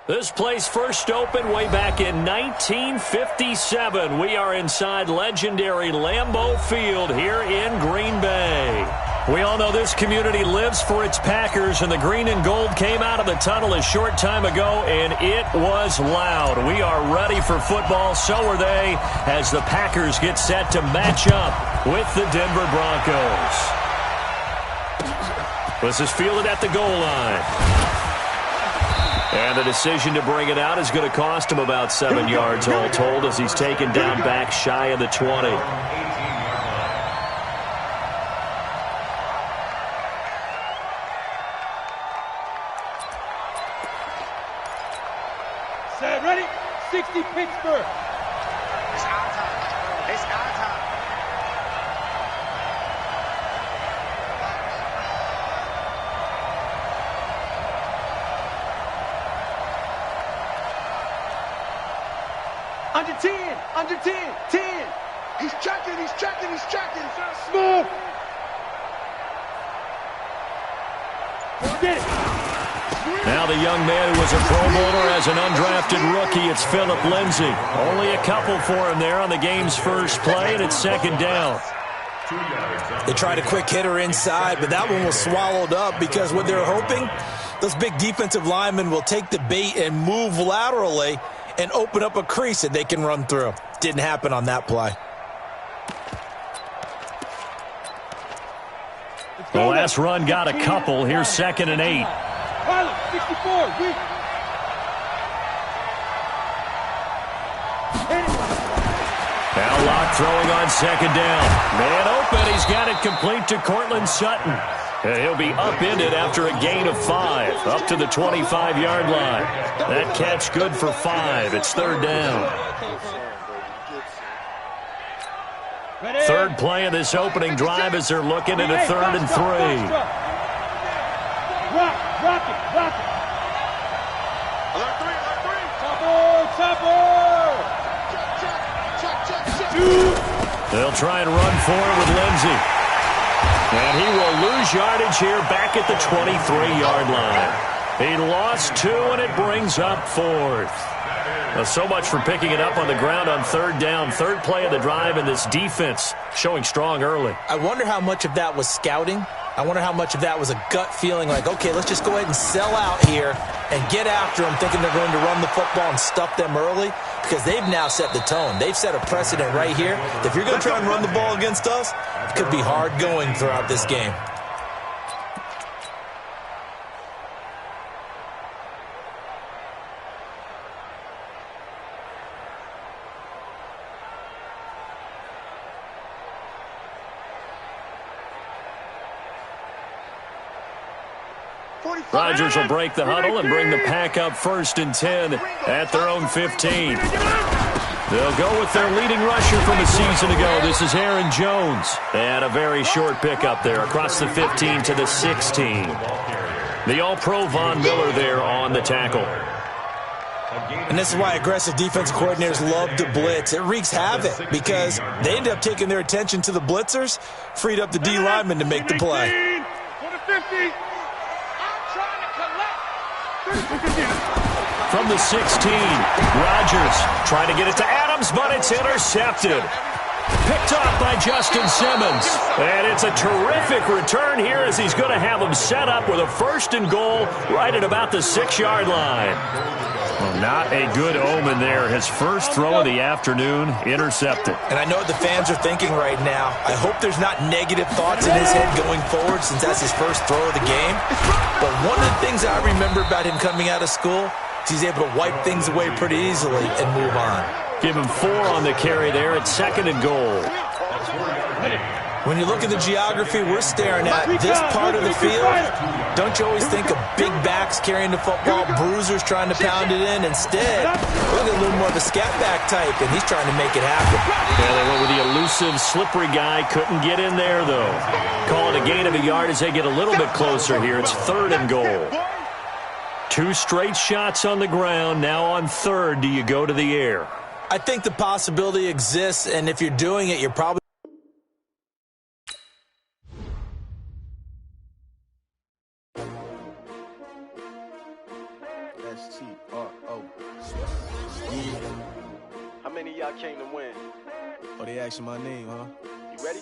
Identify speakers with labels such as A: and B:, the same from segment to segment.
A: This place first opened way back in 1957. We are inside legendary Lambeau Field here in Green Bay. We all know this community lives for its Packers, and the green and gold came out of the tunnel a short time ago, and it was loud. We are ready for football, so are they, as the Packers get set to match up with the Denver Broncos. This is fielded at the goal line. And the decision to bring it out is going to cost him about 7 yards all told, as he's taken down back shy of the 20.
B: Set, ready? 60 Pittsburgh.
C: It's our time. It's our time.
B: Under 10, under 10, 10.
C: He's checking, he's checking, he's checking.
B: Smooth. Get it.
A: Now the young man who was a Pro Bowler as an undrafted rookie, it's Phillip Lindsay. Only a couple for him there on the game's first play, and it's second down.
D: They tried a quick hitter inside, but that one was swallowed up because what they're hoping, those big defensive linemen will take the bait and move laterally and open up a crease that they can run through. Didn't happen on that play.
A: The last run got a couple. Here's 2nd and 8.
B: Pilot, 64, weak.
A: Now Locke throwing on 2nd down. Man open. He's got it complete to Cortland Sutton. He'll be upended after a gain of 5, up to the 25-yard line. That catch good for 5. It's 3rd down. Third play of this opening drive as they're looking at a 3rd and 3.
B: Rock it.
C: Alert 3,
B: Chopper.
A: They'll try and run for it with Lindsay. And he will lose yardage here back at the 23-yard line. He lost 2, and it brings up 4th. Well, so much for picking it up on the ground on 3rd down. Third play of the drive, and this defense showing strong early.
D: I wonder how much of that was scouting. I wonder how much of that was a gut feeling like, okay, let's just go ahead and sell out here and get after them, thinking they're going to run the football and stuff them early, because they've now set the tone. They've set a precedent right here. If you're going to try and run the ball against us, it could be hard going throughout this game.
A: Rodgers will break the huddle and bring the pack up 1st and 10 at their own 15. They'll go with their leading rusher from a season ago. This is Aaron Jones. And a very short pickup there across the 15 to the 16. The All-Pro Von Miller there on the tackle.
D: And this is why aggressive defense coordinators love to blitz. It wreaks havoc because they end up taking their attention to the blitzers, freed up the D lineman to make the play.
A: From the 16, Rodgers trying to get it to Adams, but it's intercepted. Picked off by Justin Simmons. And it's a terrific return here as he's going to have him set up with a 1st and goal right at about the 6-yard line. Well, not a good omen there. His first throw of the afternoon intercepted.
D: And I know what the fans are thinking right now. I hope there's not negative thoughts in his head going forward since that's his first throw of the game. But one of the things I remember about him coming out of school is he's able to wipe things away pretty easily and move on.
A: Give him 4 on the carry there at 2nd and goal.
D: When you look at the geography we're staring at, this part of the field, don't you always think of big backs carrying the football, bruisers trying to pound it in? Instead, look at a little more of a scat back type, and he's trying to make it happen.
A: Yeah, they went with the elusive, slippery guy. Couldn't get in there, though. Call it a gain of a yard as they get a little bit closer here. It's 3rd and goal. 2 straight shots on the ground. Now on 3rd, do you go to the air?
D: I think the possibility exists, and if you're doing it, you're probably
C: STR.
E: many of y'all came to win?
F: Oh, they asking my name, huh?
E: You ready?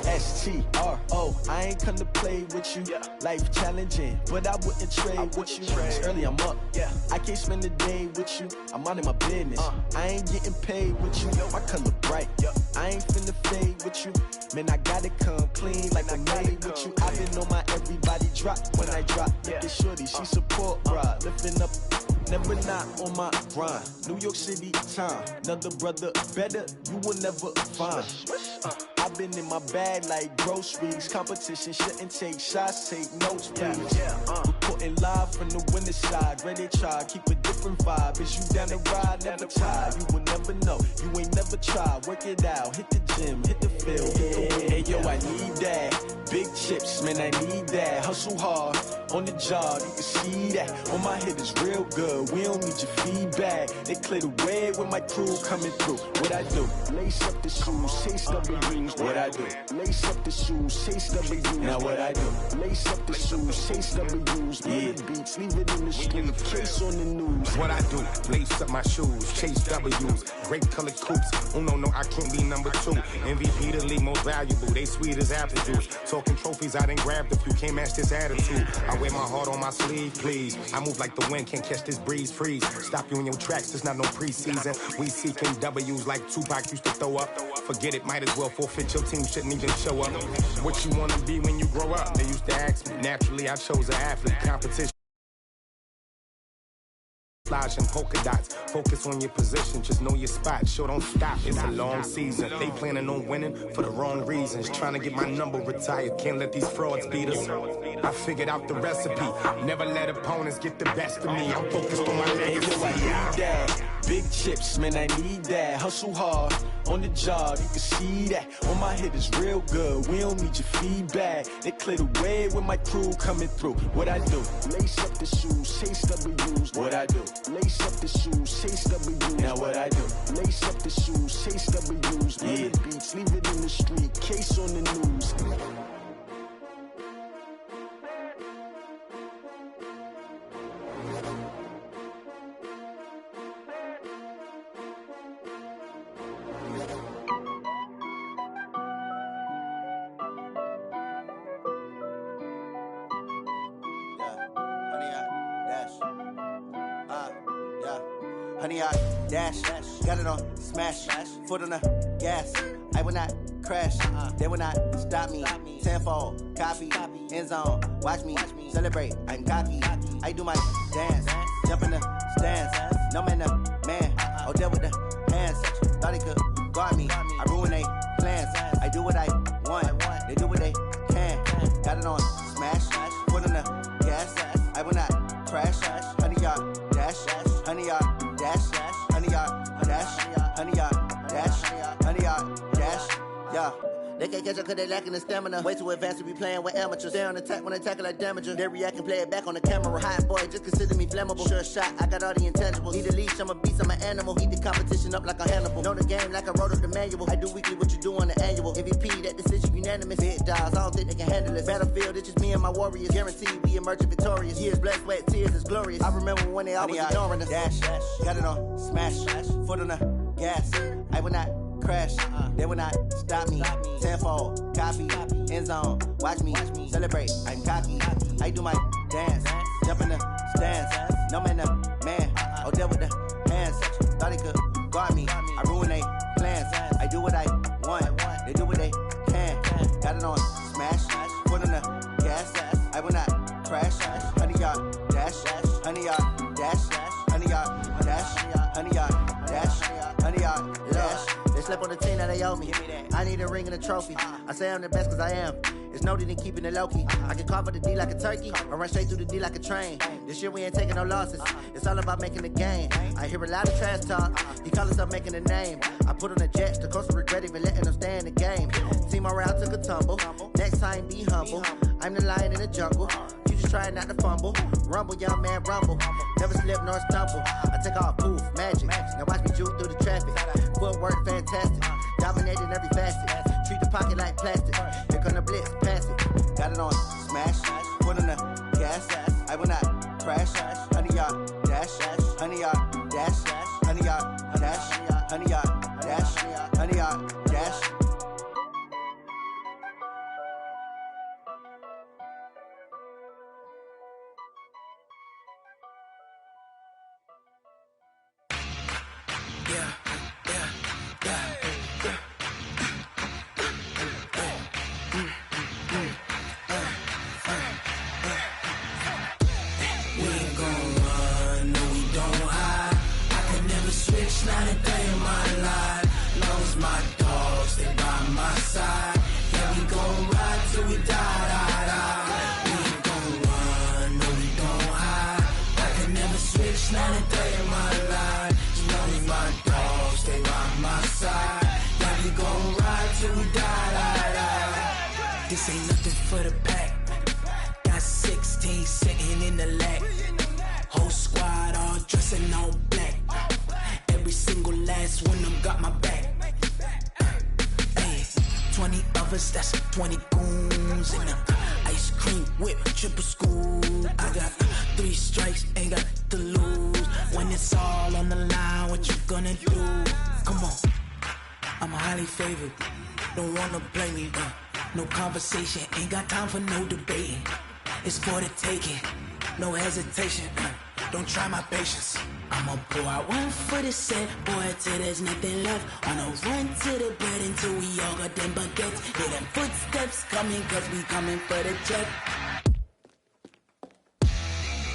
F: S-T-R-O, I ain't come to play with you.
E: Yeah.
F: Life challenging, but I wouldn't trade with you. It's early, I'm up.
E: Yeah.
F: I can't spend the day with you. I'm minding my business. I ain't getting paid with you. My color bright. I ain't finna fade with you. Man, I gotta come clean like I'm made with you. I been on my everybody drop when I drop. Look at shorty, she support, bruh. Lifting up, never not on my grind. New York City time. Another brother better, you will never find. I've been in my bag like groceries. Competition shouldn't take shots, take notes, please. Reporting live from the winter side. Ready to try, keep a different vibe. Is you down the ride, never tired. You will never know, you ain't never tried. Work it out, hit the gym, hit the field, hit the wind. Hey yo, I need that. Big chips, man, I need that. Hustle hard, on the job, you can see that. On my hit is real good, we don't need your feedback. They clear the way when my crew coming through. What I do? Lace up the shoes, chase W's. What I do? Lace up the shoes, chase W's. Now what I do? Lace up the shoes, chase W's. Yeah. Beats, leave it in the street, case on the news.
G: What I do? Lace up my shoes, chase W's. Great colored coops. No, I can't be number 2. MVP the league most valuable. They sweet as apple juice. Talking trophies, I done grabbed a few. Can't match this attitude. I wear my heart on my sleeve, please. I move like the wind, can't catch this breeze. Freeze. Stop you in your tracks, there's not no preseason. We seeking W's like Tupac used to throw up. Forget it, might as well forfeit. Your team shouldn't even show up. What you wanna be when you grow up? They used to ask me. Naturally, I chose an athlete. Competition. Flash and polka dots. Focus on your position, just know your spot. Sure, don't stop, it's a long season. They planning on winning for the wrong reasons. Trying to get my number retired, can't let these frauds beat us. I figured out the recipe. Never let opponents get the best of me. I'm focused on my legacy.
F: I need that. Big chips, man, I need that. Hustle hard, on the job, you can see that. On my hit is real good, we don't need your feedback. They clear the way when my crew coming through. What I do? Lace up the shoes, chase W's. What I do? Lace up the shoes, chase W's. Now what I do? Lace up the shoes, chase W's. Yeah. Beats, leave it in the street, case on the news.
H: Honey, I dash, got it on smash, foot on the gas. I will not crash, they will not stop me. Tenfold, copy, end zone, watch me celebrate. I'm cocky, I do my dance, jump in the stands. No man, the man, oh, deal with the hands. Thought he could guard me, I ruin they plans. I do what I want, they do what they can. Got it on smash, foot on the gas. I will not crash, honey, y'all dash, honey, y'all dash, honey, y'all dash, honey, y'all dash, honey, y'all dash, yeah. They can't catch up cause they lacking the stamina. Way too advanced to be playing with amateurs. Stay on attack when they tackle like damager. They react and play it back on the camera. Hot boy, just consider me flammable. Sure shot, I got all the intangibles. Need a leash, I'm a beast, I'm an animal. Heat the competition up like a Hannibal. Know the game like I wrote up the manual. I do weekly what you do on the annual. MVP, that decision unanimous. Big dogs, I don't think they can handle it. Battlefield, it's just me and my warriors. Guaranteed we emerging victorious. Years, blood, sweat, tears, it's glorious. I remember when they always ignoring us. Dash, got it on smash, foot on the gas. I will not crash, they will not stop me. Tenfold, copy, end zone, watch me celebrate. I'm cocky, I do my dance, jump in the stands. No man, the man, oh, deal with the hands. Thought he could guard me, I ruin they plans. I do what I want, they do what they can. Got it on smash, foot on the gas. I will not crash, honey, y'all dash, honey, y'all dash, honey, y'all dash, honey, y'all dash, honey, y'all dash. They slept on the team that they owe me. I need a ring and a trophy. I say I'm the best cause I am. It's no need in keeping it low key. I can carve up the D like a turkey, or run straight through the D like a train. This year we ain't taking no losses. It's all about making the game. I hear a lot of trash talk. He call us up making a name. I put on the jets, the coach will regret even letting them stay in the game. Team around took a tumble. Next time be humble. I'm the lion in the jungle. You just try not to fumble. Rumble, young man, rumble. Never slip nor stumble. I take off, poof, magic. Now watch me juke through the traffic. Footwork fantastic. Dominating every facet. Treat the pocket like plastic. Here come the blitz, pass it. Got it on smash. Foot on the gas. I will not crash. Honey, y'all dash. Honey, y'all dash. Honey, y'all dash. 100-yard dash, 100-yard dash.
E: This ain't nothing for the pack. Got 16 sitting in the lag. Whole squad all dressing all black. Every single last one of them got my back. Hey, 20 of us, that's 20 goons in the ice cream whip, triple scoop. I got 3 strikes, ain't got to lose. When it's all on the line, what you gonna do? Come on, I'm highly favored. Don't wanna play me, no conversation, ain't got time for no debating. It's for the taking, no hesitation. Don't try my patience. I'ma pour out one for the set, boy, till there's nothing left. On a run to the bread until we all got them baguettes. Hear them footsteps coming, cause we coming for the check.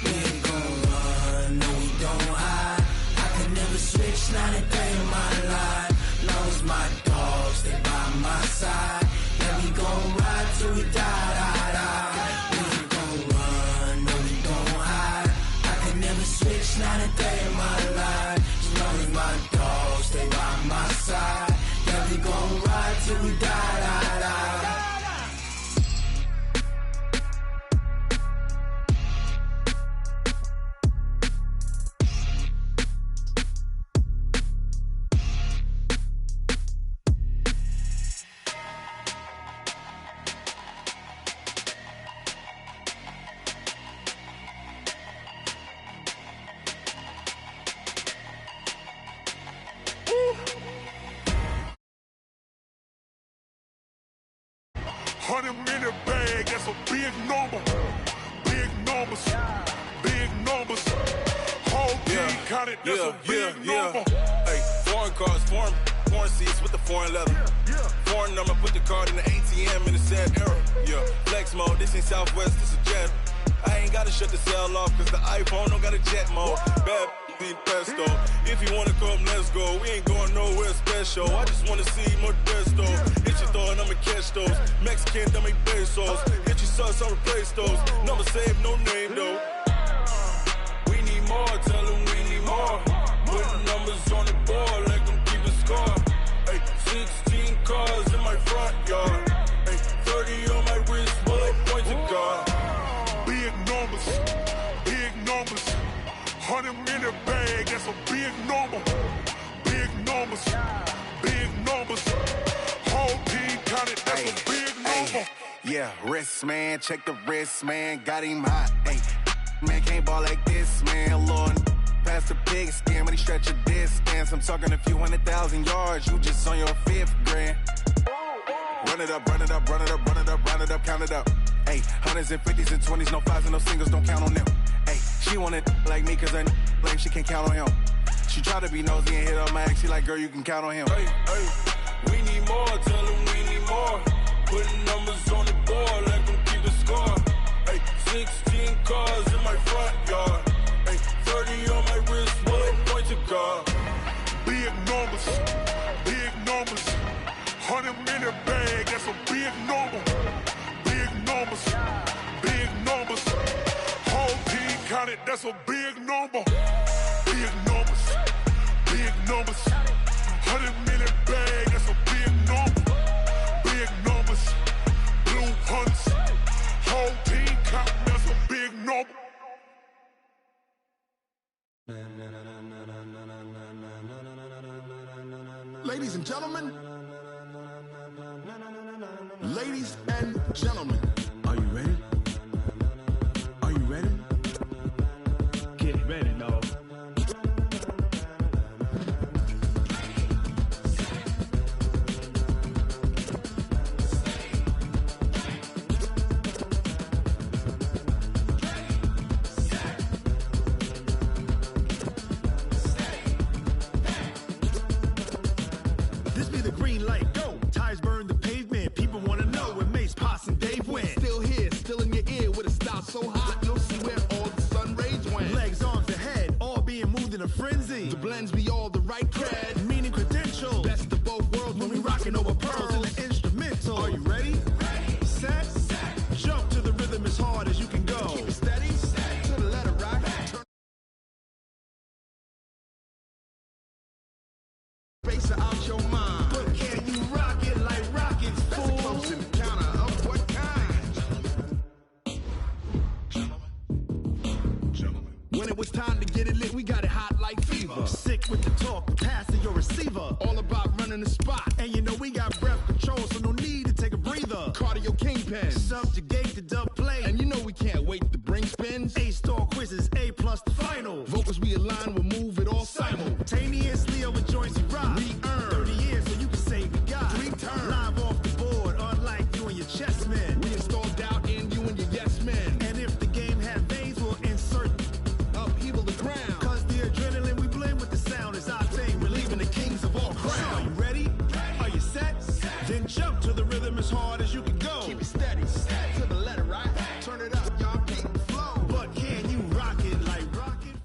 E: We ain't gon' run, no we don't hide. I could never switch, not a day in my life. Long as my dogs, stay by my side. Yeah, we gon' ride till we die. We ain't gon' run, no we don't hide. I could never switch, not a day in my life. As long as my dogs stay by my side. Yeah, we gon' ride till we die.
G: $100 bag, that's a big number. Big numbers, big numbers. Whole team counted, that's a big number.
I: Hey, foreign cars, foreign seats with the foreign leather. Foreign number, put the card in the ATM in the sad era. Yeah, flex mode, this ain't Southwest, this a jet. I ain't gotta shut the cell off, cause the iPhone don't got a jet mode. Bad in pesto. If you wanna come, let's go. We ain't going nowhere special. I just wanna see Modesto. Hit your thought, I'ma catch those. Mexican, dummy pesos. Hit your sauce, I'll replace those. Number saved, no name though. We need more, tell them we need more. Putting numbers on the board, like them keeping score. Hey, 16 cars in my front yard. Hey, 30 on my wrist, while I point to God.
G: Big numbers, big numbers. 100 in a bag, that's a big number. Big numbers, big numbers. Whole team counted, that's a big number.
J: Yeah, wrist man, check the wrist man, got him hot. Ay, man can't ball like this, man. Lord, past the pig skin, but he stretch a distance. I'm talking a few 100,000 yards, you just on your 5th grand. Run it up, run it up, run it up, run it up, run it up, count it up. Ay, 100s and 50s and 20s, no 5s and no singles, don't count on them. Ay, she want it like me, cause her like she can't count on him. She try to be nosy and hit on my ex, she like, girl, you can count on him.
I: Hey, hey, we need more, tell them we need more. Putting numbers on the board, like them keep the score. Hey, 16 cars in my front yard. Hey, 30 on my wrist, while I point to God.
G: Big numbers, big numbers. 100 in a bag, that's a big number. Big numbers, big numbers. Whole team counted, that's a big number. Big numbers, big numbers. 100 in a bag, that's a big number. Big numbers, blue hunts. Whole team counting, that's a big number.
K: Ladies and gentlemen, ladies and gentlemen, are you ready? Are you ready? Get ready, dog. This be the green light, go. Tires burn the pavement. People want to know where Mace, Potts, and Dave went. Still here, still in your ear with a style so hot, you'll see where all the sun rays went. Legs, arms, the head, all being moved in a frenzy. The blends be all the right cred, meaning credentials. Best of both worlds when we rockin' over pearls in the instrumental. Are you ready? Set. Jump to the rhythm as hard as you can go. Keep it steady. To the letter, right? Race out your mind. But can you rock it like rockets, fool? That's a close encounter of what kind? Gentlemen. When it was time to get it lit, we got it hot like fever. Sick with the talk, pass to your receiver. All about running the spot. And you know we got breath control, so no need to take a breather. Cardio kingpin. Subjugate the dub play. And you know we can't wait to bring spins. A-star quizzes, A+ the final. Vocals we align, we'll move it all simultaneously over joints we rock. We earn 30 years so you can say we got 3 turns. Live off the board, unlike you and your chess men. We install doubt in you and your yes men. And if the game had veins, we'll insert upheaval the ground. Cause the adrenaline we blend with the sound is our thing. Relieving the kings of all crowns. So are you ready? Are you set? Then jump to the rhythm as hard as you can go. Keep it steady. To the letter, right? Turn it up, y'all. Keep the flow. But can you rock it like rocket?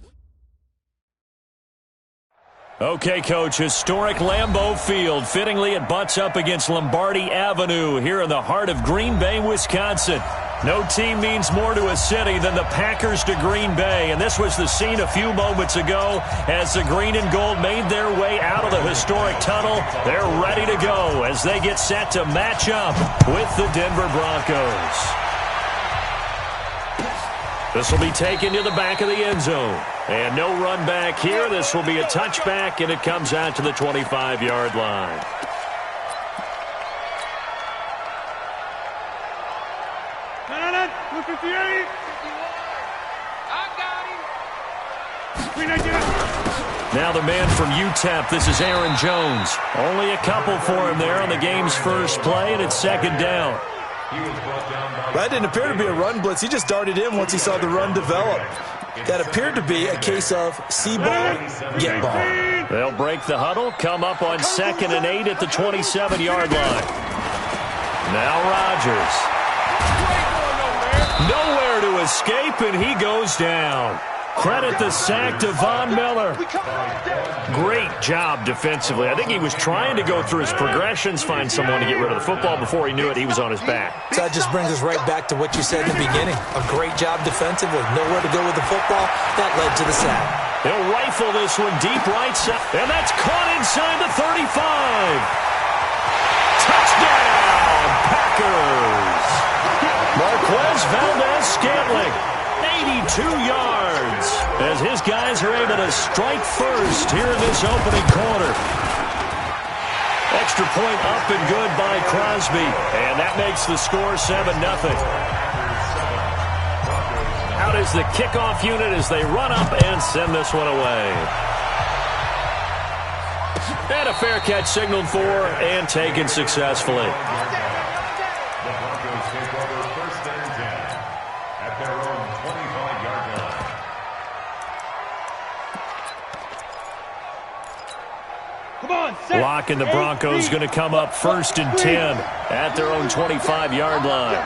A: Okay, Coach, historic Lambeau Field. Fittingly, it butts up against Lombardi Avenue here in the heart of Green Bay, Wisconsin. No team means more to a city than the Packers to Green Bay, and this was the scene a few moments ago as the green and gold made their way out of the historic tunnel. They're ready to go as they get set to match up with the Denver Broncos. This will be taken to the back of the end zone. And no run back here. This will be a touchback, and it comes out to the 25-yard line.
B: No, 258.
C: I got him.
A: Now the man from UTEP, this is Aaron Jones. Only a couple for him there on the game's first play, and it's second down.
D: That didn't appear to be a run blitz. He just darted in once he saw the run develop. That appeared to be a case of see ball, get ball.
A: They'll break the huddle, come up on 2nd and 8 at the 27-yard line. Now Rodgers. Nowhere to escape, and he goes down. Credit the sack to Von Miller. Great job defensively. I think he was trying to go through his progressions, find someone to get rid of the football. Before he knew it, he was on his back.
D: So that just brings us right back to what you said in the beginning. A great job defensively. Nowhere to go with the football. That led to the sack.
A: They'll rifle this one deep right side. And that's caught inside the 35. Touchdown, Packers. Marquez Valdez-Scantling. 82 yards as his guys are able to strike first here in this opening quarter. Extra point up and good by Crosby, and that makes the score 7-0. Out is the kickoff unit as they run up and send this one away. And a fair catch signaled for and taken successfully. Lock and the Broncos going to come up 1st and 10 at their own 25-yard line.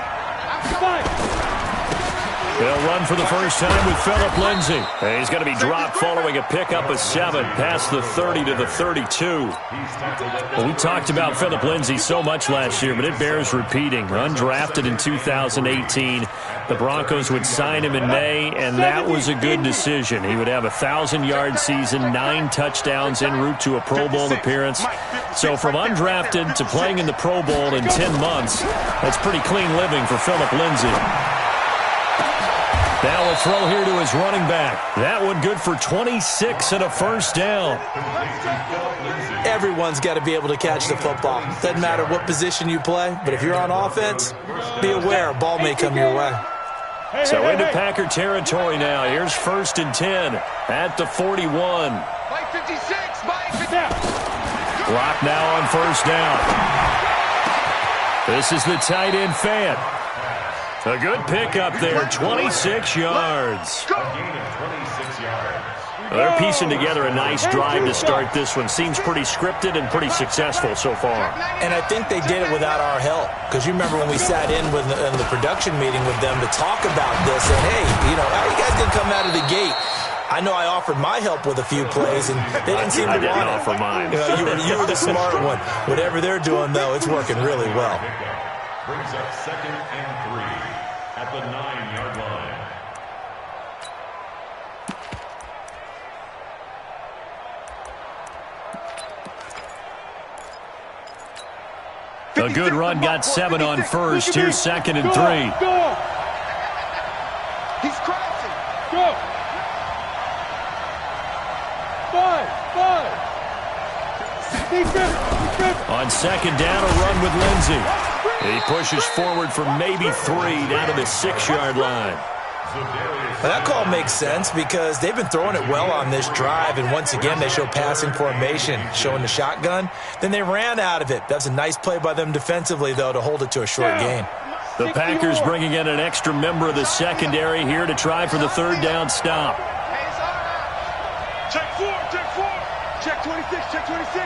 A: They'll run for the first time with Phillip Lindsay. And he's going to be dropped following a pickup of 7 past the 30 to the 32. Well, we talked about Phillip Lindsay so much last year, but it bears repeating. Undrafted in 2018. The Broncos would sign him in May, and that was a good decision. He would have a 1,000-yard season, 9 touchdowns en route to a Pro Bowl appearance. So from undrafted to playing in the Pro Bowl in 10 months, that's pretty clean living for Phillip Lindsay. Now a throw here to his running back. That one good for 26 and a first down.
D: Everyone's got to be able to catch the football. Doesn't matter what position you play, but if you're on offense, be aware a ball may come your way.
A: So into Packer territory now. Here's 1st and 10 at the 41.
C: By 56, by 50.
A: Clock now on first down. This is the tight end Fant. A good pickup there, 26 yards. They're piecing together a nice drive to start this one. Seems pretty scripted and pretty successful so far.
D: And I think they did it without our help. Because you remember when we sat in the production meeting with them to talk about this, and hey, you know, how are you guys going to come out of the gate? I know I offered my help with a few plays, and they didn't seem to want it.
A: I didn't offer mine.
D: You were the smart one. Whatever they're doing, though, it's working really well.
L: Brings up 2nd and 3 at the 9-yard line.
A: A good run got 7 on first. Here's 2nd and 3.
B: Go. He's crouching. Go. 5. Defense.
A: On 2nd down, a run with Lindsey. He pushes forward for maybe 3 down to the 6-yard line.
D: Well, that call makes sense because they've been throwing it well on this drive, and once again they show passing formation, showing the shotgun. Then they ran out of it. That's a nice play by them defensively, though, to hold it to a short gain.
A: The Packers bringing in an extra member of the secondary here to try for the 3rd down stop.
B: Check 4. Check 26. Check 26.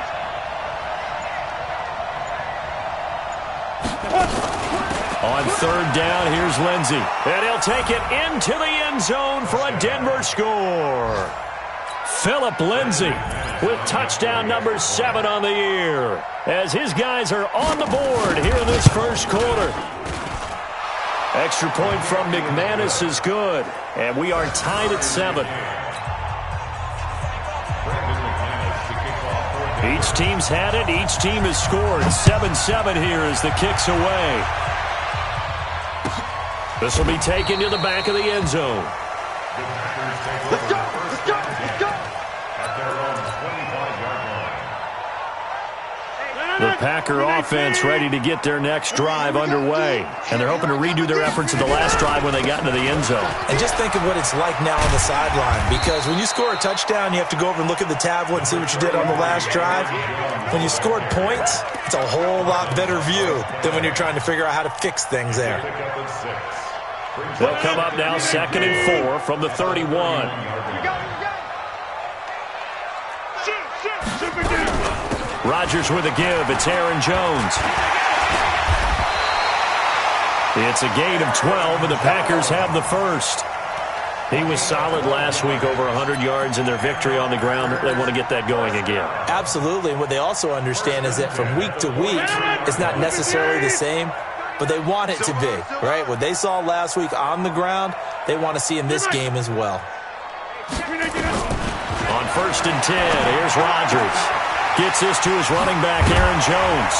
A: On 3rd down, here's Lindsey. And he'll take it into the end zone for a Denver score. Phillip Lindsey with touchdown number 7 on the year, as his guys are on the board here in this first quarter. Extra point from McManus is good, and we are tied at 7. Each team's had it. Each team has scored. 7-7 here as the kick's away. This will be taken to the back of the end zone.
B: Let's go.
L: At their own 25-yard line.
A: The Packer offense ready to get their next drive underway. And they're hoping to redo their efforts of the last drive when they got into the end zone.
D: And just think of what it's like now on the sideline, because when you score a touchdown, you have to go over and look at the tablet and see what you did on the last drive. When you scored points, it's a whole lot better view than when you're trying to figure out how to fix things there.
A: They'll come up now 2nd and 4 from the 31. Rodgers with a give. It's Aaron Jones. It's a gain of 12, and the Packers have the first. He was solid last week, over 100 yards in their victory on the ground. They want to get that going again.
D: Absolutely, and what they also understand is that from week to week, it's not necessarily the same, but they want it to be, right? What they saw last week on the ground, they want to see in this game as well.
A: On 1st and 10, here's Rodgers. Gets this to his running back, Aaron Jones.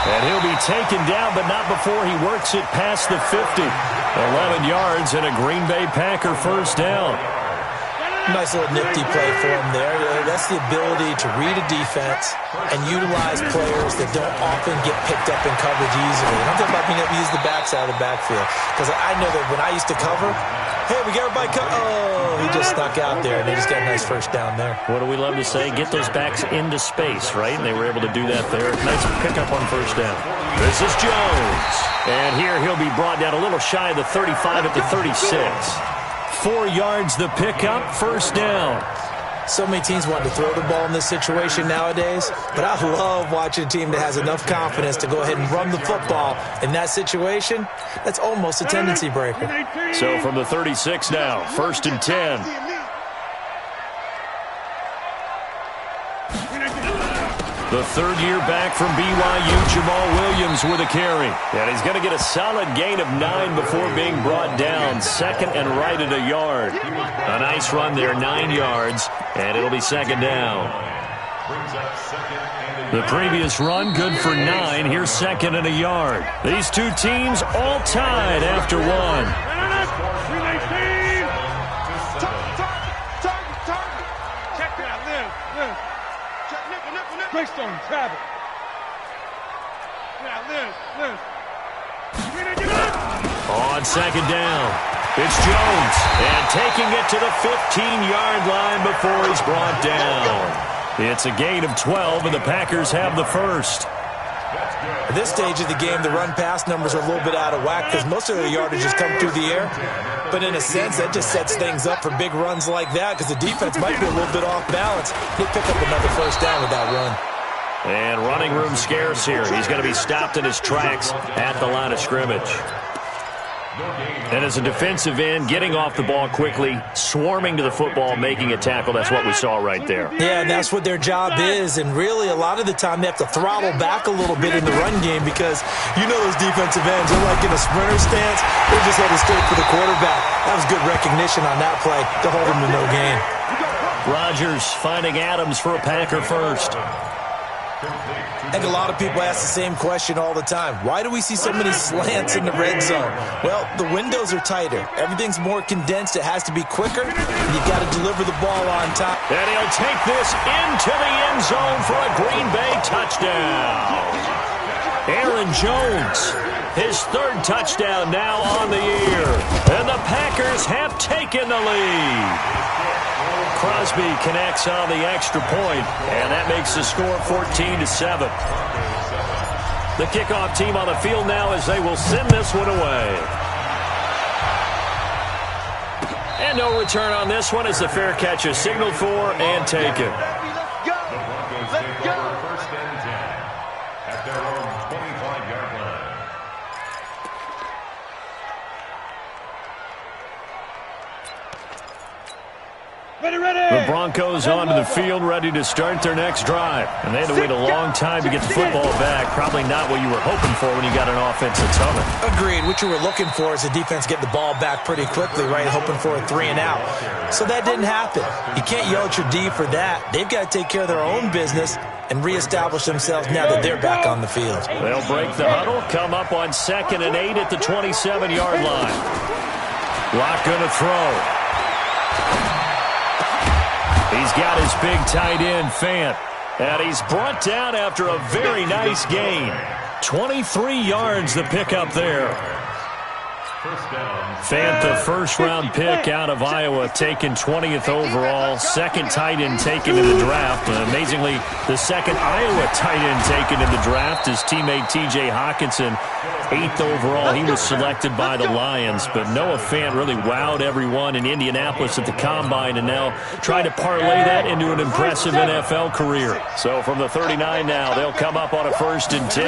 A: And he'll be taken down, but not before he works it past the 50. 11 yards and a Green Bay Packer first down.
D: Nice little nifty play for him there. That's the ability to read a defense and utilize players that don't often get picked up in coverage easily. And I'm talking about being able to use the backside of the backfield. Because I know that when I used to cover, hey, we got everybody covered. Oh, he just snuck out there, and they just got a nice first down there.
A: What do we love to say? Get those backs into space, right? And they were able to do that there. Nice pickup on first down. This is Jones. And here he'll be brought down a little shy of the 35 at the 36. 4 yards the pickup, first down.
D: So many teams want to throw the ball in this situation nowadays, but I love watching a team that has enough confidence to go ahead and run the football in that situation. That's almost a tendency breaker.
A: So from the 36 now, 1st and 10. The 3rd year back from BYU, Jamal Williams with a carry. And he's going to get a solid gain of 9 before being brought down. 2nd and right at a yard. A nice run there, 9 yards, and it'll be 2nd down. The previous run, good for 9. Here's 2nd and a yard. These two teams all tied after 1.
B: Greystone, grab it. Now, Liz.
A: On 2nd down, it's Jones. And taking it to the 15-yard line before he's brought down. It's a gain of 12, and the Packers have the first.
D: At this stage of the game, the run-pass numbers are a little bit out of whack because most of their yardage has come through the air. But in a sense, that just sets things up for big runs like that because the defense might be a little bit off balance. They pick up another first down with that run.
A: And running room scarce here. He's going to be stopped in his tracks at the line of scrimmage. And as a defensive end, getting off the ball quickly, swarming to the football, making a tackle, that's what we saw right there.
D: Yeah, and that's what their job is. And really, a lot of the time, they have to throttle back a little bit in the run game because you know those defensive ends are like in a sprinter stance. They're just headed straight for the quarterback. That was good recognition on that play to hold him to no gain.
A: Rodgers finding Adams for a Packer first.
D: I think a lot of people ask the same question all the time. Why do we see so many slants in the red zone? Well, the windows are tighter. Everything's more condensed. It has to be quicker. And you've got to deliver the ball on time.
A: And he'll take this into the end zone for a Green Bay touchdown. Aaron Jones, his third touchdown now on the year. And the Packers have taken the lead. Crosby connects on the extra point, and that makes the score 14-7. The kickoff team on the field now as they will send this one away. And no return on this one as the fair catch is signaled for and taken.
L: The Broncos take over first and 10 at their own 25-yard line.
A: The Broncos onto the field, ready to start their next drive. And they had to wait a long time to get the football back. Probably not what you were hoping for when you got an offense that's humming.
D: Agreed. What you were looking for is the defense get the ball back pretty quickly, right? Hoping for a 3 and out. So that didn't happen. You can't yell at your D for that. They've got to take care of their own business and reestablish themselves now that they're back on the field.
A: They'll break the huddle, come up on 2nd and 8 at the 27-yard line. Locke going to throw. He's got his big tight end, Fant. And he's brought down after a very nice gain. 23 yards the pickup there. Fant, the first-round pick out of Iowa, taken 20th overall. Second tight end taken in the draft. Amazingly, the second Iowa tight end taken in the draft is teammate T.J. Hawkinson. 8th overall, he was selected by the Lions. But Noah Fant really wowed everyone in Indianapolis at the Combine and now trying to parlay that into an impressive NFL career. So from the 39 now, they'll come up on a 1st and 10.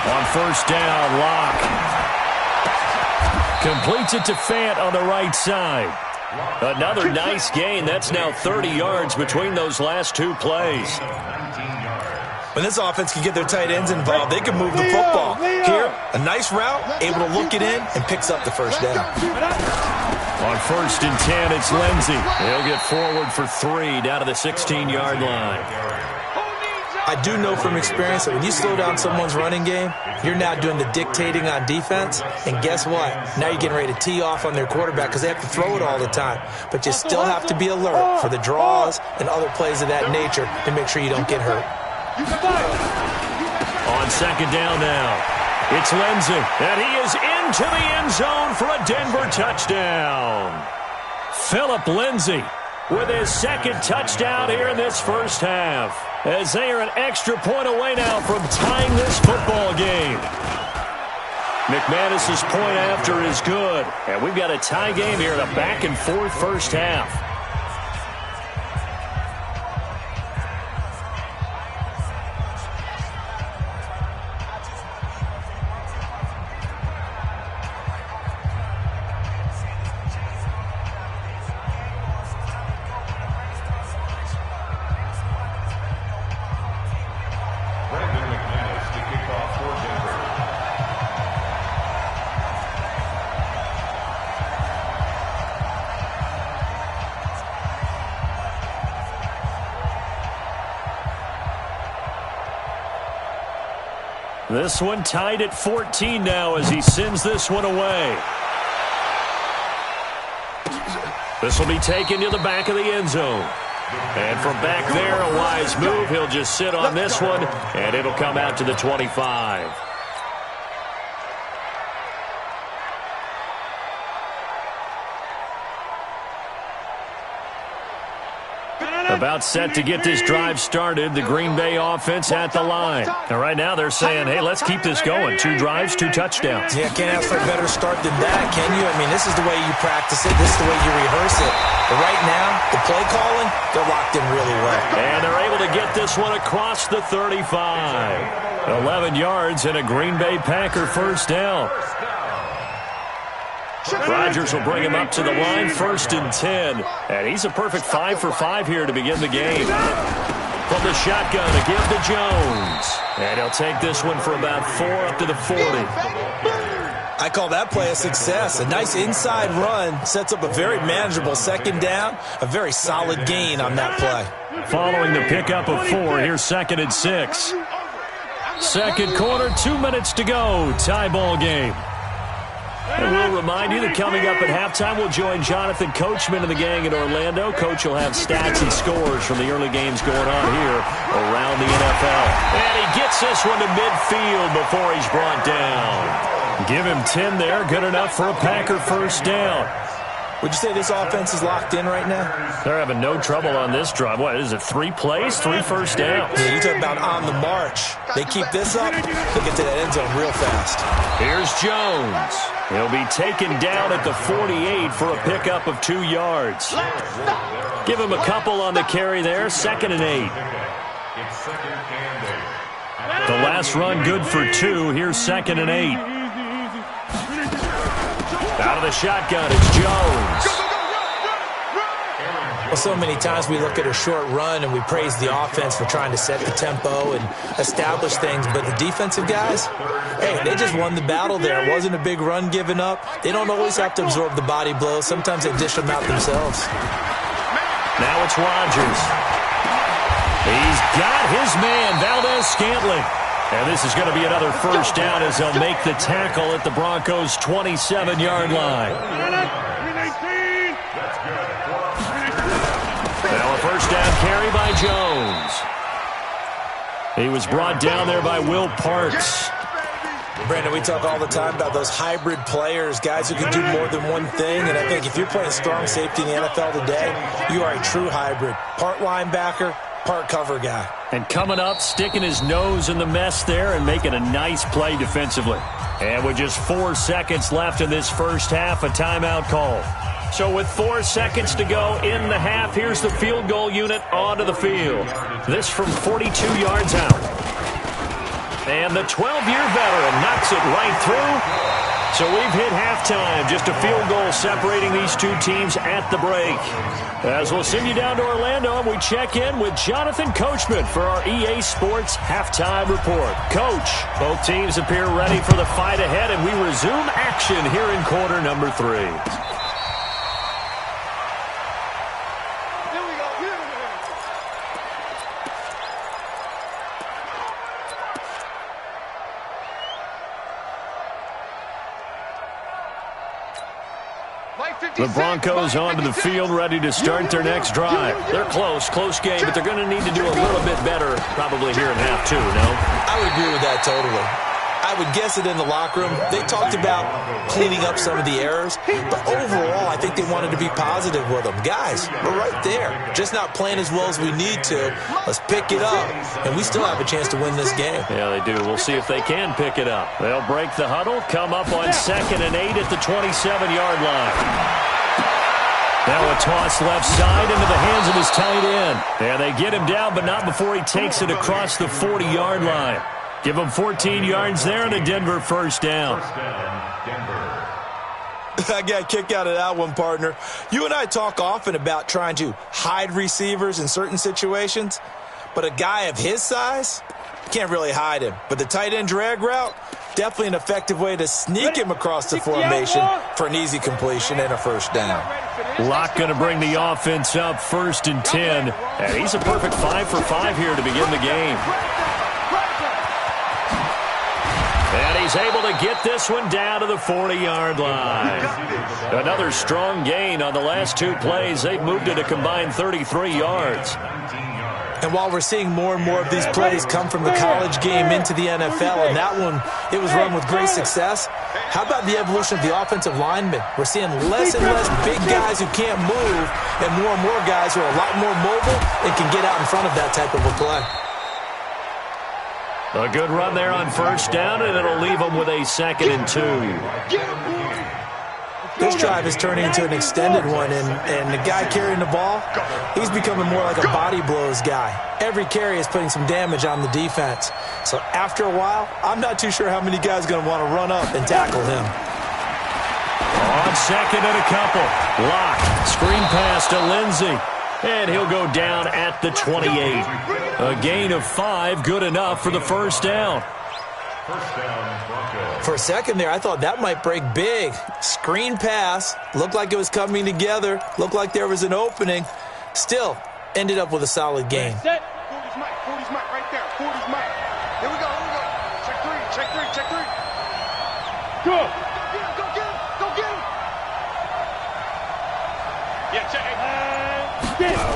A: On first down, Locke completes it to Fant on the right side. Another nice gain. That's now 30 yards between those last two plays.
D: When this offense can get their tight ends involved, they can move the football. Here, a nice route, able to look it in, and picks up the first down.
A: On 1st and 10, it's Lindsey. He'll get forward for 3 down to the 16-yard line.
D: I do know from experience that when you slow down someone's running game, you're now doing the dictating on defense. And guess what? Now you're getting ready to tee off on their quarterback because they have to throw it all the time. But you still have to be alert for the draws and other plays of that nature to make sure you don't get hurt.
A: On 2nd down now, it's Lindsey. And he is into the end zone for a Denver touchdown. Phillip Lindsey with his 2nd touchdown here in this first half, as they are an extra point away now from tying this football game. McManus's point after is good, and we've got a tie game here in a back-and-forth first half. This one tied at 14 now as he sends this one away. This will be taken to the back of the end zone. And from back there, a wise move. He'll just sit on this one, and it'll come out to the 25. A About set to get this drive started. The Green Bay offense at the line. And right now they're saying, hey, let's keep this going. 2 drives, 2 touchdowns.
D: Yeah, can't ask for a better start than that, can you? I mean, this is the way you practice it. This is the way you rehearse it. But right now, the play calling, they're locked in really well.
A: And they're able to get this one across the 35. 11 yards and a Green Bay Packer first down. Rodgers will bring him up to the line, 1st and 10. And he's a perfect 5 for 5 here to begin the game. From the shotgun to give to Jones. And he'll take this one for about 4 up to the 40.
D: I call that play a success. A nice inside run sets up a very manageable 2nd down. A very solid gain on that play.
A: Following the pickup of 4, here's 2nd and 6. Second quarter, 2 minutes to go. Tie ball game. And we'll remind you that coming up at halftime, we'll join Jonathan Coachman and the gang in Orlando. Coach will have stats and scores from the early games going on here around the NFL. And he gets this one to midfield before he's brought down. Give him 10 there. Good enough for a Packer first down.
D: Would you say this offense is locked in right now?
A: They're having no trouble on this drive. What is it, 3 plays, 3 first downs?
D: Yeah, you talk about on the march. They keep this up, they'll get to that end zone real fast.
A: Here's Jones. He'll be taken down at the 48 for a pickup of 2 yards. Give him a couple on the carry there, 2nd and 8. The last run good for 2. Here's 2nd and 8. Out of the shotgun, it's Jones.
D: Well, so many times we look at a short run and we praise the offense for trying to set the tempo and establish things, but the defensive guys, hey, they just won the battle there. It wasn't a big run given up. They don't always have to absorb the body blows. Sometimes they dish them out themselves.
A: Now it's Rodgers. He's got his man, Valdez-Scantling. And this is going to be another first down as they'll make the tackle at the Broncos' 27-yard line. Now a first down carry by Jones. He was brought down there by Will Parks.
D: Brandon, we talk all the time about those hybrid players, guys who can do more than one thing. And I think if you're playing strong safety in the NFL today, you are a true hybrid. Part linebacker, part cover guy.
A: And coming up, sticking his nose in the mess there and making a nice play defensively. And with just 4 seconds left in this first half, a timeout call. So with 4 seconds to go in the half, here's the field goal unit onto the field. This from 42 yards out. And the 12-year veteran knocks it right through. So we've hit halftime. Just a field goal separating these two teams at the break. As we'll send you down to Orlando, and we check in with Jonathan Coachman for our EA Sports Halftime Report. Coach, both teams appear ready for the fight ahead, and we resume action here in quarter number 3. The Broncos onto the field, ready to start their next drive. They're close game, but they're going to need to do a little bit better probably here in half 2, no?
D: I would agree with that totally. I would guess it in the locker room. They talked about cleaning up some of the errors, but overall, I think they wanted to be positive with them. Guys, we're right there. Just not playing as well as we need to. Let's pick it up, and we still have a chance to win this game.
A: Yeah, they do. We'll see if they can pick it up. They'll break the huddle, come up on 2nd and 8 at the 27-yard line. Now a toss left side into the hands of his tight end. And they get him down, but not before he takes it across the 40-yard line. Give him 14 yards there and a Denver first down.
D: I got a kick out of that one, partner. You and I talk often about trying to hide receivers in certain situations, but a guy of his size, can't really hide him. But the tight end drag route, definitely an effective way to sneak him across the formation for an easy completion and a first down.
A: Locke going to bring the offense up 1st and 10. And he's a perfect 5 for 5 here to begin the game. And he's able to get this one down to the 40-yard line. Another strong gain on the last 2 plays. They've moved it a combined 33 yards.
D: And while we're seeing more and more of these plays come from the college game into the NFL, and that one, it was run with great success, how about the evolution of the offensive linemen? We're seeing less and less big guys who can't move and more guys who are a lot more mobile and can get out in front of that type of a play.
A: A good run there on first down, and it'll leave them with a 2nd and 2.
D: This drive is turning into an extended one, and the guy carrying the ball, he's becoming more like a body blows guy. Every carry is putting some damage on the defense. So after a while, I'm not too sure how many guys are going to want to run up and tackle him.
A: On 2nd and a couple. Lock. Screen pass to Lindsey. And he'll go down at the 28. A gain of 5, good enough for the first down.
D: For a second there, I thought that might break big. Screen pass. Looked like it was coming together. Looked like there was an opening. Still, ended up with a solid gain.
B: Set. 40's Mike. 40's Mike right there. 40's Mike. Here we go. Check 3. Check 3. Check 3. Go. Go get him. Go get him. Go get him. Yeah, check. Get him.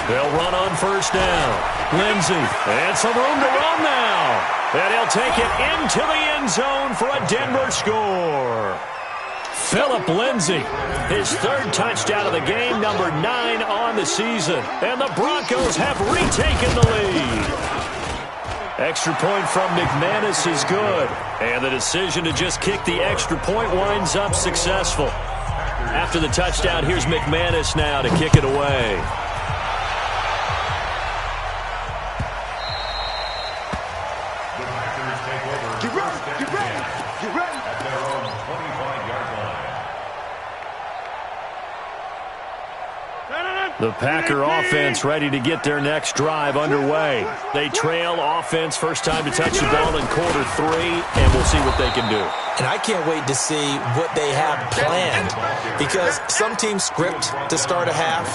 A: They'll run on first down. Lindsey. And some room to run now. And he'll take it into the end zone for a Denver score. Phillip Lindsey, his 3rd touchdown of the game, number 9 on the season. And the Broncos have retaken the lead. Extra point from McManus is good. And the decision to just kick the extra point winds up successful. After the touchdown, here's McManus now to kick it away. The Packer offense ready to get their next drive underway. They trail offense, first time to touch the ball in quarter 3, and we'll see what they can do.
D: And I can't wait to see what they have planned, because some teams script to start a half.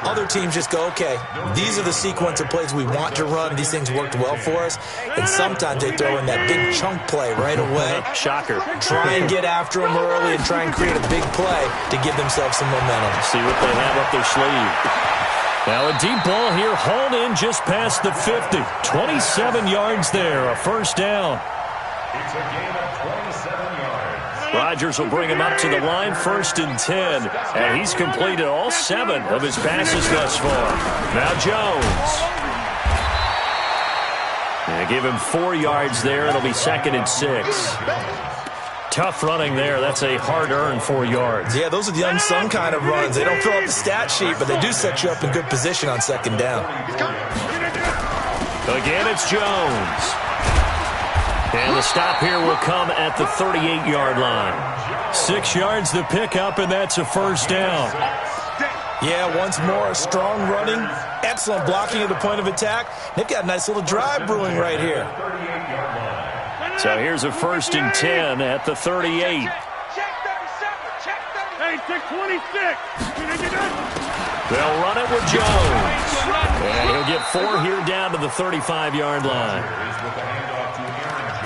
D: Other teams just go, okay, these are the sequence of plays we want to run. These things worked well for us. And sometimes they throw in that big chunk play right away.
A: Shocker.
D: Try and get after them early and try and create a big play to give themselves some momentum.
A: See what they have up their sleeve. Now a deep ball here, hauled in just past the 50. 27 yards there, a first down.
L: It's a gain of 27 yards.
A: Rodgers will bring him up to the line, 1st and 10. And he's completed all 7 of his passes thus far. Now Jones. And give him 4 yards there. It'll be 2nd and 6. Tough running there. That's a hard-earned 4 yards.
D: Yeah, those are the unsung kind of runs. They don't fill up the stat sheet, but they do set you up in good position on 2nd down.
A: Again, it's Jones. And the stop here will come at the 38-yard line. 6 yards to pick up, and that's a first down.
D: Yeah, once more, strong running, excellent blocking at the point of attack. They've got a nice little drive brewing right here.
A: So here's a 1st and 10 at the 38.
B: Check 37. Check 37. Hey, check 26.
A: They'll run it with Jones. And he'll get 4 here down to the 35-yard line.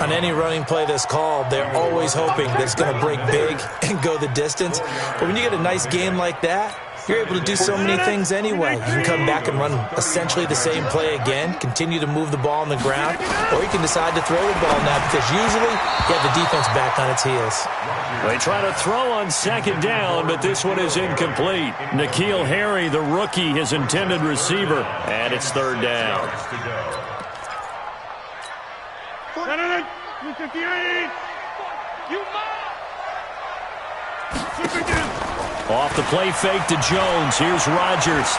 D: On any running play that's called, they're always hoping that it's going to break big and go the distance. But when you get a nice game like that, you're able to do so many things anyway. You can come back and run essentially the same play again, continue to move the ball on the ground, or you can decide to throw the ball now because usually you have the defense back on its heels.
A: They try to throw on 2nd down, but this one is incomplete. N'Keal Harry, the rookie, his intended receiver, and it's 3rd down. Off the play fake to Jones. Here's Rodgers.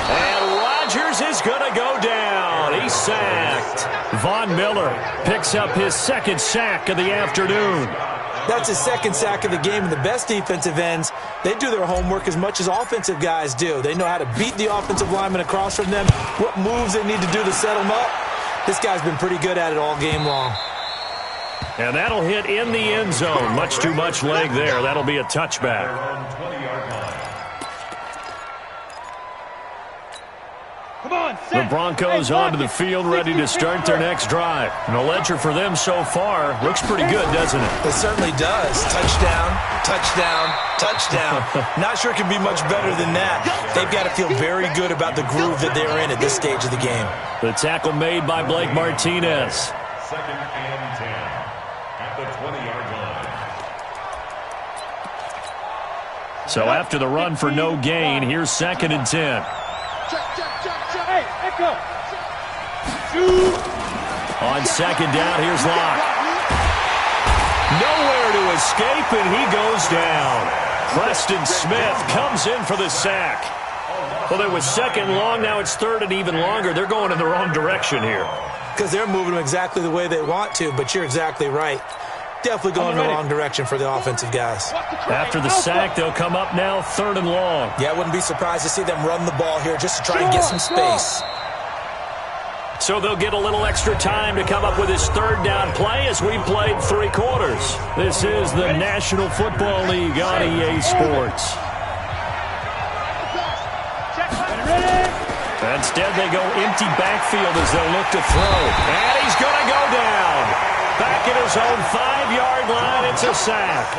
A: And Rodgers is going to go down. He's sacked. Von Miller picks up his 2nd sack of the afternoon.
D: That's his 2nd sack of the game, and the best defensive ends, they do their homework as much as offensive guys do. They know how to beat the offensive lineman across from them, what moves they need to do to set them up. This guy's been pretty good at it all game long.
A: And that'll hit in the end zone. Much too much leg there. That'll be a touchback. The Broncos onto the field, ready to start their next drive. And the ledger for them so far looks pretty good, doesn't it?
D: It certainly does. Touchdown, touchdown, touchdown. Not sure it can be much better than that. They've got to feel very good about the groove that they're in at this stage of the game.
A: The tackle made by Blake Martinez.
L: 2nd and 10 at the 20-yard line.
A: So after the run for no gain, here's 2nd and 10. On 2nd down, here's Locke. Nowhere to escape, and he goes down. Preston Smith comes in for the sack. Well, it was 2nd long, now it's 3rd and even longer. They're going in the wrong direction here.
D: Because they're moving them exactly the way they want to, but you're exactly right. Definitely going in the wrong direction for the offensive guys.
A: After the sack, they'll come up now 3rd and long.
D: Yeah, I wouldn't be surprised to see them run the ball here just to try and get some space.
A: So they'll get a little extra time to come up with his 3rd down play as we played 3 quarters. This is the National Football League on EA Sports. Instead, they go empty backfield as they'll look to throw. And he's going to go down. Back at his own 5-yard line, it's a sack.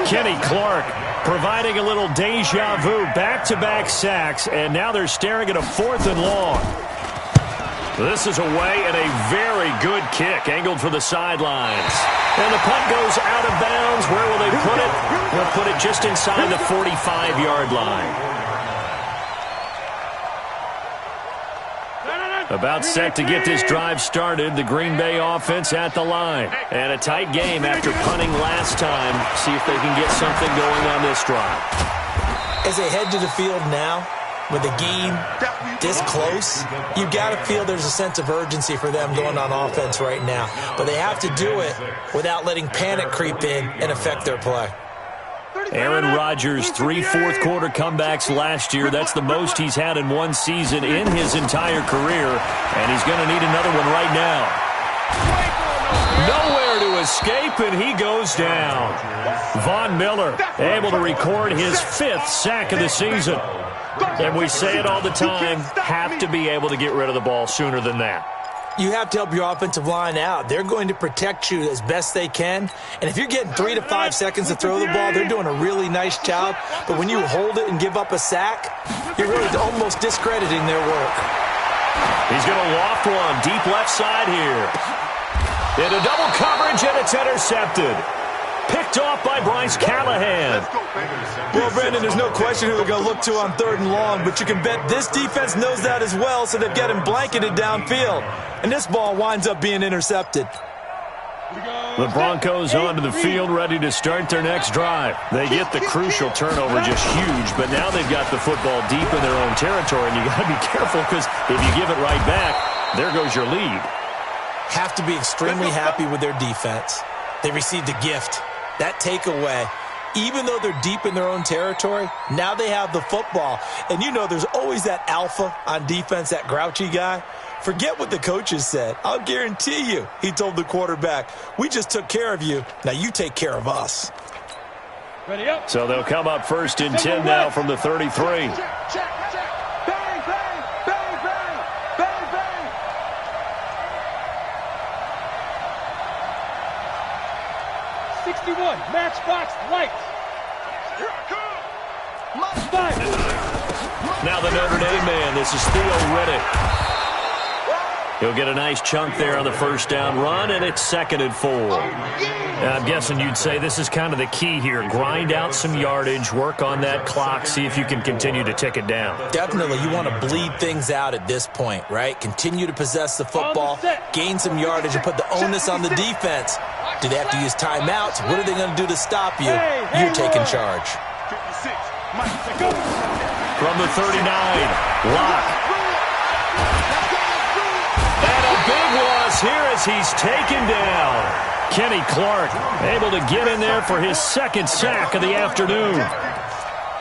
A: Kenny Clark providing a little deja vu, back-to-back sacks, and now they're staring at a 4th and long. This is away and a very good kick, angled for the sidelines. And the punt goes out of bounds. Where will they put it? They'll put it just inside the 45-yard line. About set to get this drive started. The Green Bay offense at the line. And a tight game after punting last time. See if they can get something going on this drive.
D: As they head to the field now, with the game this close, you've got to feel there's a sense of urgency for them going on offense right now. But they have to do it without letting panic creep in and affect their play.
A: Aaron Rodgers, 3 fourth-quarter comebacks last year. That's the most he's had in one season in his entire career, and he's going to need another one right now. Nowhere to escape, and he goes down. Von Miller able to record his 5th sack of the season. And we say it all the time, have to be able to get rid of the ball sooner than that.
D: You have to help your offensive line out. They're going to protect you as best they can. And if you're getting 3 to 5 seconds to throw the ball, they're doing a really nice job. But when you hold it and give up a sack, you're really almost discrediting their work.
A: He's going to loft one deep left side here. Into double coverage, and it's intercepted. Picked off by Bryce Callahan.
D: Well, Brandon, there's no question who they're going to look to on 3rd and long, but you can bet this defense knows that as well, so they've got him blanketed downfield. And this ball winds up being intercepted.
A: The Broncos onto the field, ready to start their next drive. They get the crucial turnover, just huge, but now they've got the football deep in their own territory, and you got to be careful because if you give it right back, there goes your lead.
D: Have to be extremely happy with their defense. They received a gift. That takeaway, even though they're deep in their own territory, now they have the football. And you know there's always that alpha on defense, that grouchy guy. Forget what the coaches said. I'll guarantee you, he told the quarterback, we just took care of you. Now you take care of us.
A: Ready up. So they'll come up 1st and 10 now from the 33.
M: Matchbox lights.
A: Now the Notre Dame man. This is Theo Riddick. He'll get a nice chunk there on the 1st down run, and it's 2nd and 4. And I'm guessing you'd say this is kind of the key here. Grind out some yardage, work on that clock, see if you can continue to tick it down.
D: Definitely. You want to bleed things out at this point, right? Continue to possess the football, gain some yardage, and put the onus on the defense. Do they have to use timeouts? What are they going to do to stop you? You're taking charge.
A: From the 39, Locke. And a big loss here as he's taken down. Kenny Clark able to get in there for his 2nd sack of the afternoon.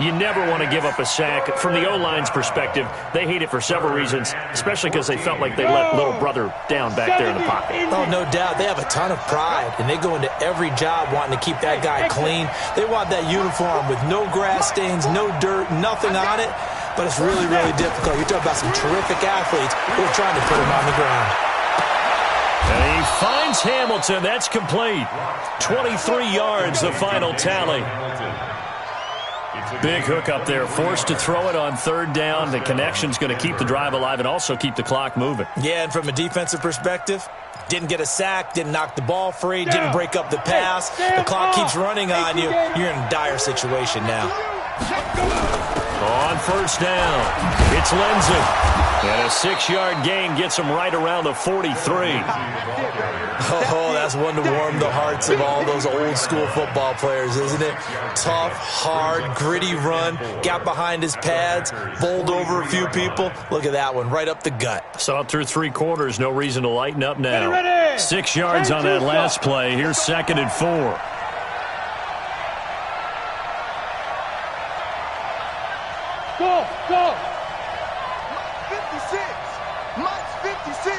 A: You never want to give up a sack. From the O-line's perspective, they hate it for several reasons, especially because they felt like they let little brother down back there in the pocket.
D: Oh, no doubt. They have a ton of pride, and they go into every job wanting to keep that guy clean. They want that uniform with no grass stains, no dirt, nothing on it. but it's really, really difficult. You're talking about some terrific athletes who are trying to put him on the ground.
A: And he finds Hamilton. That's complete. 23 yards, the final tally. Big hook up there. Forced to throw it on third down. The connection's going to keep the drive alive and also keep the clock moving.
D: Yeah, and from a defensive perspective, didn't get a sack, didn't knock the ball free, didn't break up the pass. The clock keeps running on you. You're in a dire situation now.
A: On first down, it's Lindsey. And a 6-yard gain gets him right around the 43.
D: Oh, that's one to warm the hearts of all those old school football players, isn't it? Tough, hard, gritty run, got behind his pads, bowled over a few people. Look at that one, right up the gut.
A: Saw it through 3 quarters, no reason to lighten up now. 6 yards on that last play. Here's 2nd and 4.
M: Go, go.
B: 56. Mike's 56.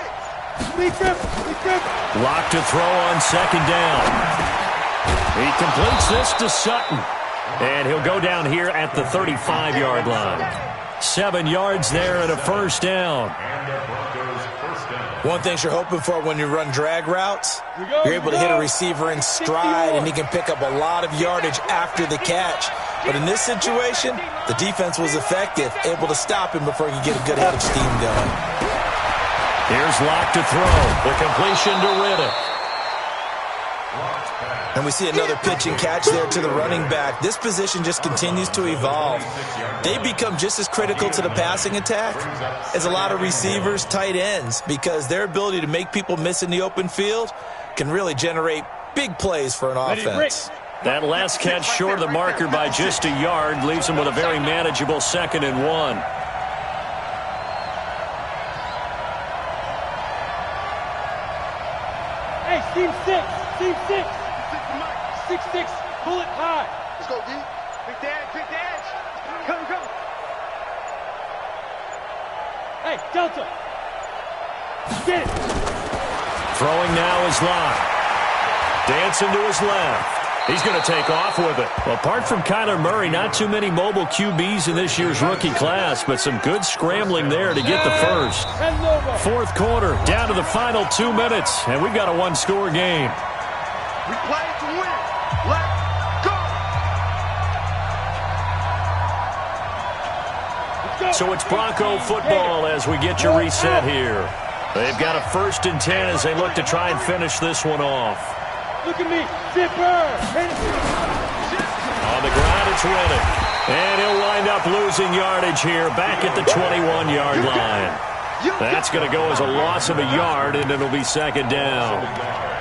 A: Lock to throw on 2nd down. He completes this to Sutton. And he'll go down here at the 35-yard line. 7 yards there and a first down.
D: One thing you're hoping for when you run drag routes, you're able to hit a receiver in stride, and he can pick up a lot of yardage after the catch. But in this situation, the defense was effective, able to stop him before he could get a good head of steam going.
A: Here's Lock to throw. The completion to Riddick.
D: And we see another pitch and catch there to the running back. This position just continues to evolve. They become just as critical to the passing attack as a lot of receivers, tight ends, because their ability to make people miss in the open field can really generate big plays for an offense.
A: That last catch short of the marker by just a yard leaves him with a very manageable 2nd and 1.
M: Hey, team 6. 6-6, pull it high.
B: Let's go, D.
C: Quick dash. Come.
M: Hey, Delta. Get it.
A: Throwing now is Locke. Dancing to his left. He's going to take off with it. Well, apart from Kyler Murray, not too many mobile QBs in this year's rookie class, but some good scrambling there to get the first. 4th quarter, down to the final 2 minutes, and we've got a 1-score game.
B: We play to win. Let's go.
A: So it's Bronco football as we get your reset here. They've got a 1st and 10 as they look to try and finish this one off.
M: Look at me, zipper.
A: On the ground, it's Riddick. And he'll wind up losing yardage here back at the 21-yard line. That's going to go as a loss of a yard, and it'll be 2nd down.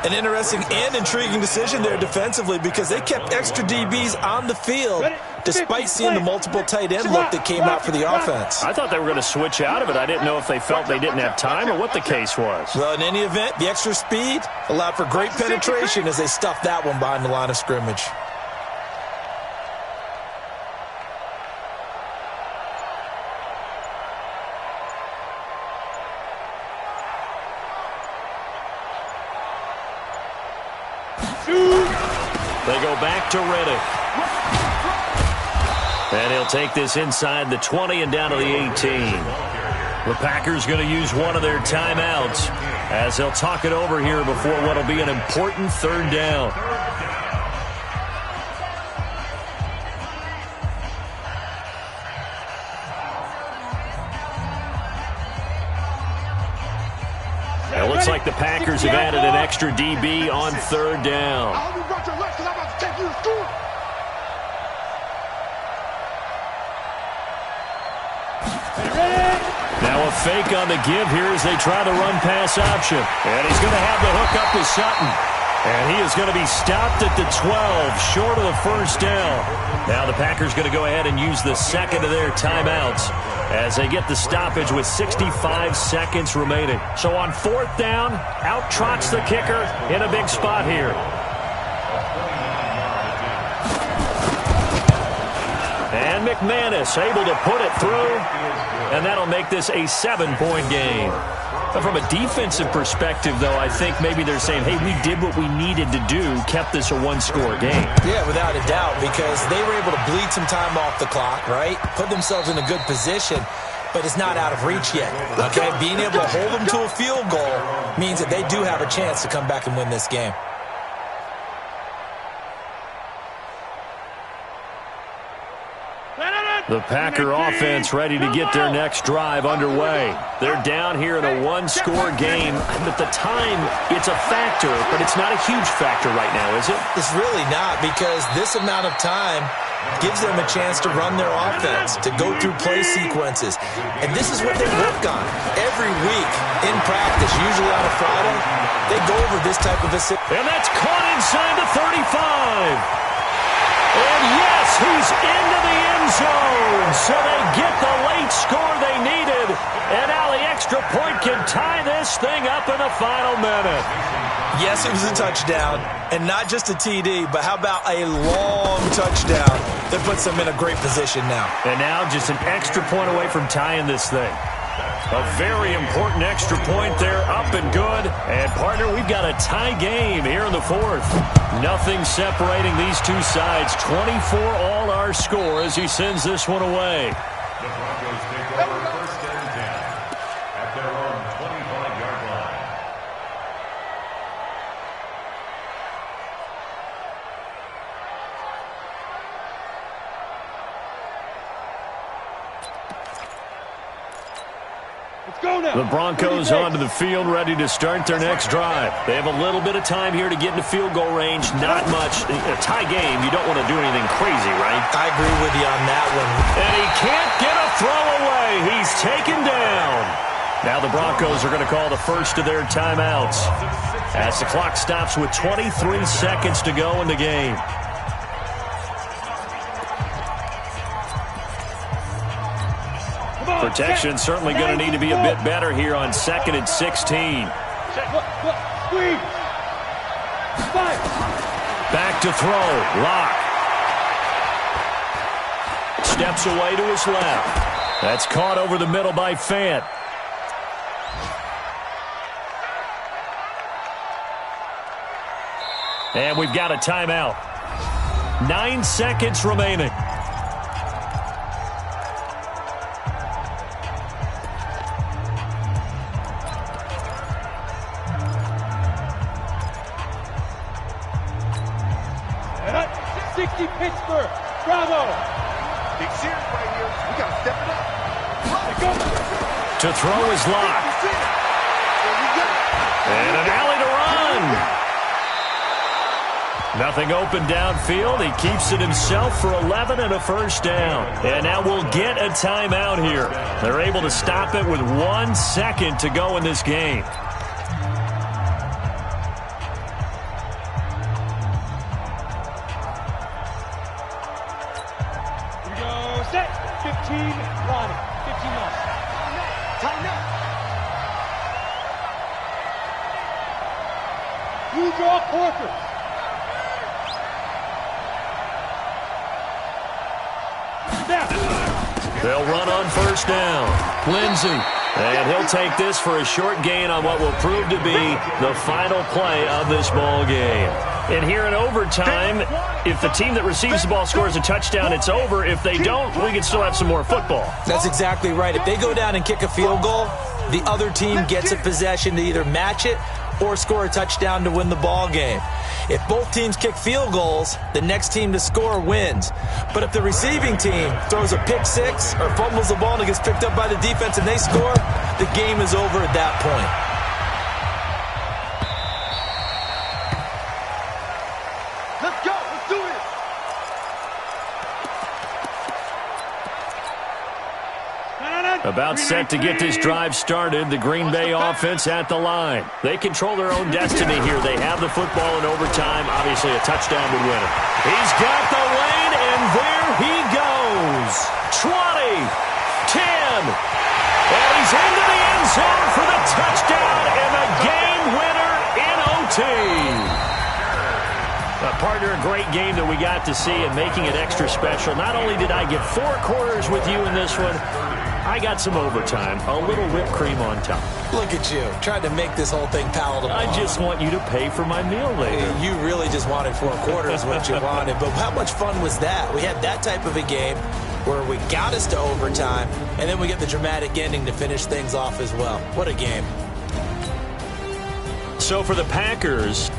D: An interesting and intriguing decision there defensively because they kept extra DBs on the field despite seeing the multiple tight end look that came out for the offense.
A: I thought they were going to switch out of it. I didn't know if they felt they didn't have time or what the case was.
D: Well, in any event, the extra speed allowed for great penetration as they stuffed that one behind the line of scrimmage.
A: They go back to Riddick. And he'll take this inside the 20 and down to the 18. The Packers going to use one of their timeouts as they'll talk it over here before what will be an important 3rd down. It looks like the Packers have added an extra DB on 3rd down. Now a fake on the give here as they try the run-pass option. And he's going to have the hook up with Sutton. And he is going to be stopped at the 12, short of the 1st down. Now the Packers going to go ahead and use the 2nd of their timeouts as they get the stoppage with 65 seconds remaining. So on 4th down, out trots the kicker in a big spot here. And McManus able to put it through, and that'll make this a 7-point game. But from a defensive perspective, though, I think maybe they're saying, hey, we did what we needed to do, kept this a one-score game.
D: Yeah, without a doubt, because they were able to bleed some time off the clock, right? Put themselves in a good position, but it's not out of reach yet, okay? Being able to hold them to a field goal means that they do have a chance to come back and win this game.
A: The Packer offense ready to get their next drive underway. They're down here in a one-score game. At the time, it's a factor, but it's not a huge factor right now, is it?
D: It's really not, because this amount of time gives them a chance to run their offense, to go through play sequences. And this is what they work on every week in practice, usually on a Friday. They go over this type of a situation.
A: And that's caught inside the 35. And yes, he's into the end zone. So they get the late score they needed. And now the extra point can tie this thing up in the final minute.
D: Yes, it was a touchdown. And not just a TD, but how about a long touchdown that puts them in a great position now.
A: And now just an extra point away from tying this thing. A very important extra point there, up and good. And, partner, we've got a tie game here in the fourth. Nothing separating these two sides. 24 all our score as he sends this one away.
L: The Broncos take over first and 10 at their own 25-yard line.
A: The Broncos onto the field, ready to start their next drive. They have a little bit of time here to get into field goal range. Not much. A tie game, you don't want to do anything crazy, right?
D: I agree with you on that one.
A: And he can't get a throw away. He's taken down. Now the Broncos are going to call the first of their timeouts as the clock stops with 23 seconds to go in the game. Protection certainly going to need to be a bit better here on 2nd and 16. Back to throw. Lock. Steps away to his left. That's caught over the middle by Fant. And we've got a timeout. 9 seconds remaining.
M: Pittsburgh, bravo!
B: Big series right here. We got to step it up.
A: To throw is locked. And an alley to run. Nothing open downfield. He keeps it himself for 11 and a first down. And now we'll get a timeout here. They're able to stop it with 1 second to go in this game.
M: You draw quarters.
A: They'll run on first down. Lindsey. And he'll take this for a short gain on what will prove to be the final play of this ball game. And here in overtime, if the team that receives the ball scores a touchdown, it's over. If they don't, we can still have some more football.
D: That's exactly right. If they go down and kick a field goal, the other team gets a possession to either match it or score a touchdown to win the ball game. If both teams kick field goals, the next team to score wins. But if the receiving team throws a pick six or fumbles the ball and it gets picked up by the defense and they score, the game is over at that point.
B: Let's go. Let's do this.
A: About set to get this drive started. The Green Bay offense at the line. They control their own destiny here. They have the football in overtime. Obviously, a touchdown would win it. He's got the lane, and there he goes. 20, 10, and he's into the end zone for the touchdown and the game winner in OT. Partner, a great game that we got to see and making it extra special. Not only did I get 4 quarters with you in this one, I got some overtime, a little whipped cream on top.
D: Look at you, trying to make this whole thing palatable.
A: I just want you to pay for my meal later.
D: You really just wanted 4 quarters what you wanted, but how much fun was that? We had that type of a game where we got us to overtime, and then we get the dramatic ending to finish things off as well. What a game.
A: So for the Packers,